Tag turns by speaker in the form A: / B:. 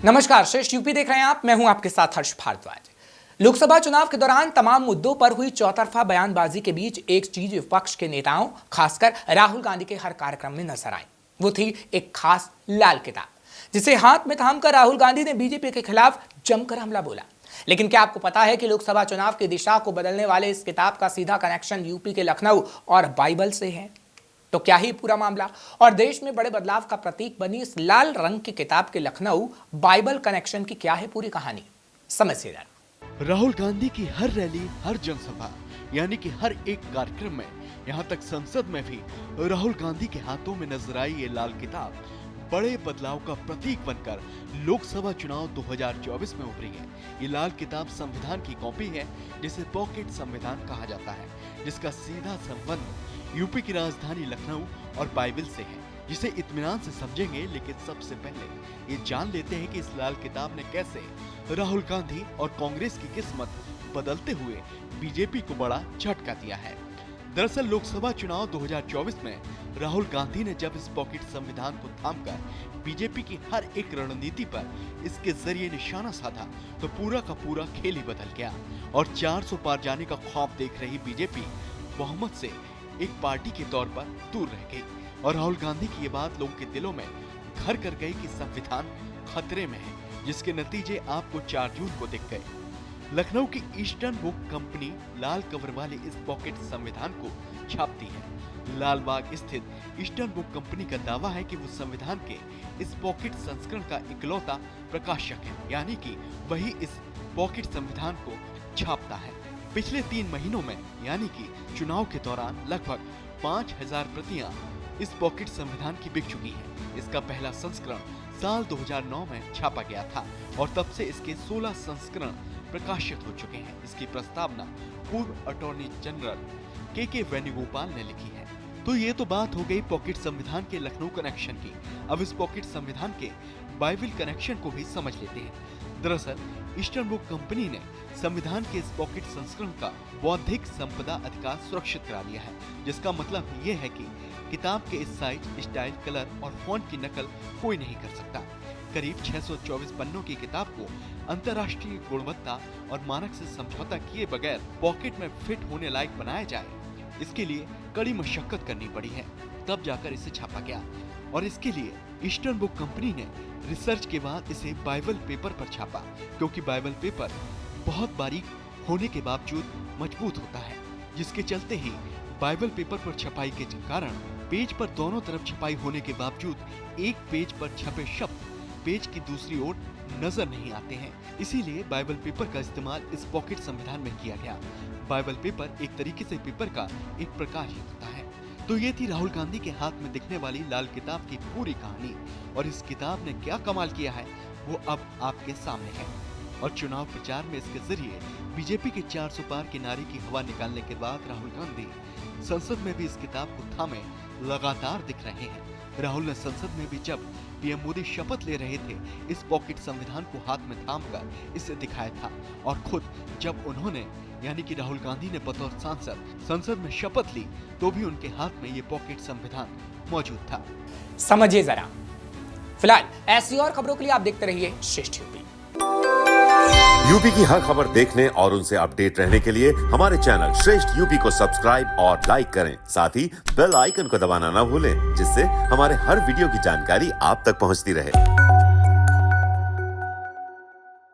A: नमस्कार, श्रेष्ठ यूपी देख रहे हैं आप। मैं हूं आपके साथ हर्ष भारद्वाज। लोकसभा चुनाव के दौरान तमाम मुद्दों पर हुई चौतरफा बयानबाजी के बीच एक चीज विपक्ष के नेताओं, खासकर राहुल गांधी के हर कार्यक्रम में नजर आई। वो थी एक खास लाल किताब, जिसे हाथ में थामकर राहुल गांधी ने बीजेपी के खिलाफ जमकर हमला बोला। लेकिन क्या आपको पता है कि लोकसभा चुनाव की दिशा को बदलने वाले इस किताब का सीधा कनेक्शन यूपी के लखनऊ और बाइबल से है? तो क्या ही पूरा मामला और देश में बड़े बदलाव का प्रतीक बनी इस लाल रंग की किताब के लखनऊ बाइबल कनेक्शन की क्या है पूरी कहानी, समझिए जरा।
B: राहुल गांधी की हर रैली, हर जनसभा, यानी कि हर एक कार्यक्रम में, यहाँ तक संसद में भी राहुल गांधी के हाथों में नजर आई ये लाल किताब बड़े बदलाव का प्रतीक बनकर लोकसभा चुनाव 2024 में उभरी है। ये लाल किताब संविधान की कॉपी है, जिसे पॉकेट संविधान कहा जाता है, जिसका सीधा संबंध यूपी की राजधानी लखनऊ और बाइबल से है, जिसे इत्मीनान से समझेंगे। लेकिन सबसे पहले ये जान लेते हैं कि इस लाल किताब ने कैसे राहुल गांधी और कांग्रेस की किस्मत बदलते हुए बीजेपी को बड़ा झटका दिया है। दरअसल लोकसभा चुनाव 2024 में राहुल गांधी ने जब इस पॉकेट संविधान को थामकर बीजेपी की हर एक रणनीति पर इसके जरिए निशाना साधा, तो पूरा का पूरा खेल ही बदल गया और 400 पार जाने का ख्वाब देख रही बीजेपी बहुमत से एक पार्टी के तौर पर दूर रह गई। और राहुल गांधी की ये बात लोगों के दिलों में घर कर गई कि संविधान खतरे में है, जिसके नतीजे आपको 4 जून को दिख गए। लखनऊ की ईस्टर्न बुक कंपनी लाल कवर वाले इस पॉकेट संविधान को छापती है। लाल बाग स्थित ईस्टर्न बुक कंपनी का दावा है कि वो संविधान के इस पॉकेट संस्करण का इकलौता प्रकाशक है, यानी कि वही इस पॉकेट संविधान को छापता है। पिछले 3 महीनों में, यानी कि चुनाव के दौरान, लगभग 5000 प्रतियां इस पॉकेट संविधान की बिक चुकी है। इसका पहला संस्करण साल 2009 में छापा गया था और तब से इसके 16 संस्करण प्रकाशित हो चुके हैं। इसकी प्रस्तावना पूर्व अटॉर्नी जनरल के वेणुगोपाल ने लिखी है। तो ये तो बात हो गई पॉकेट संविधान के लखनऊ कनेक्शन की। अब इस पॉकेट संविधान के बाइबल कनेक्शन को भी समझ लेते हैं। दरअसल ईस्टर्न बुक कंपनी ने संविधान के इस पॉकेट संस्करण का बौद्धिक संपदा अधिकार सुरक्षित करा लिया है, जिसका मतलब ये है कि किताब के इस साइज, स्टाइल, कलर और फॉन्ट की नकल कोई नहीं कर सकता। करीब 624 पन्नों की किताब को अंतर्राष्ट्रीय गुणवत्ता और मानक से समझौता किए बगैर पॉकेट में फिट होने लायक बनाया जाए, इसके लिए कड़ी मशक्कत करनी पड़ी है। तब जाकर इसे छापा गया और इसके लिए ईस्टर्न बुक कंपनी ने रिसर्च के बाद इसे बाइबल पेपर पर छापा, क्योंकि बाइबल पेपर बहुत बारीक होने के बावजूद मजबूत होता है, जिसके चलते ही बाइबल पेपर पर छपाई के कारण पेज पर दोनों तरफ छपाई होने के बावजूद एक पेज पर छपे शब्द पेज की दूसरी ओर नजर नहीं आते हैं। इसीलिए बाइबल पेपर का इस्तेमाल इस पॉकेट संविधान में किया गया। बाइबल पेपर एक तरीके से पेपर का एक प्रकाश होता है। तो ये थी राहुल गांधी के हाथ में दिखने वाली लाल किताब की पूरी कहानी, और इस किताब ने क्या कमाल किया है वो अब आपके सामने है। और चुनाव प्रचार में इसके जरिए बीजेपी के 400 पार के नारे की हवा निकालने के बाद राहुल गांधी संसद में भी इस किताब को थामे लगातार दिख रहे हैं। राहुल ने संसद में भी जब पीएम मोदी शपथ ले रहे थे, इस पॉकेट संविधान को हाथ में थामकर इसे दिखाया था, और खुद जब उन्होंने, यानी कि राहुल गांधी ने बतौर सांसद संसद में शपथ ली, तो भी उनके हाथ में ये पॉकेट संविधान मौजूद था।
A: समझिए जरा। फिलहाल ऐसी और खबरों के लिए आप देखते रहिए श्रेष्ठ यूपी।
C: यूपी की हर खबर देखने और उनसे अपडेट रहने के लिए हमारे चैनल श्रेष्ठ यूपी को सब्सक्राइब और लाइक करें। साथ ही बेल आइकन को दबाना ना भूलें, जिससे हमारे हर वीडियो की जानकारी आप तक पहुंचती रहे।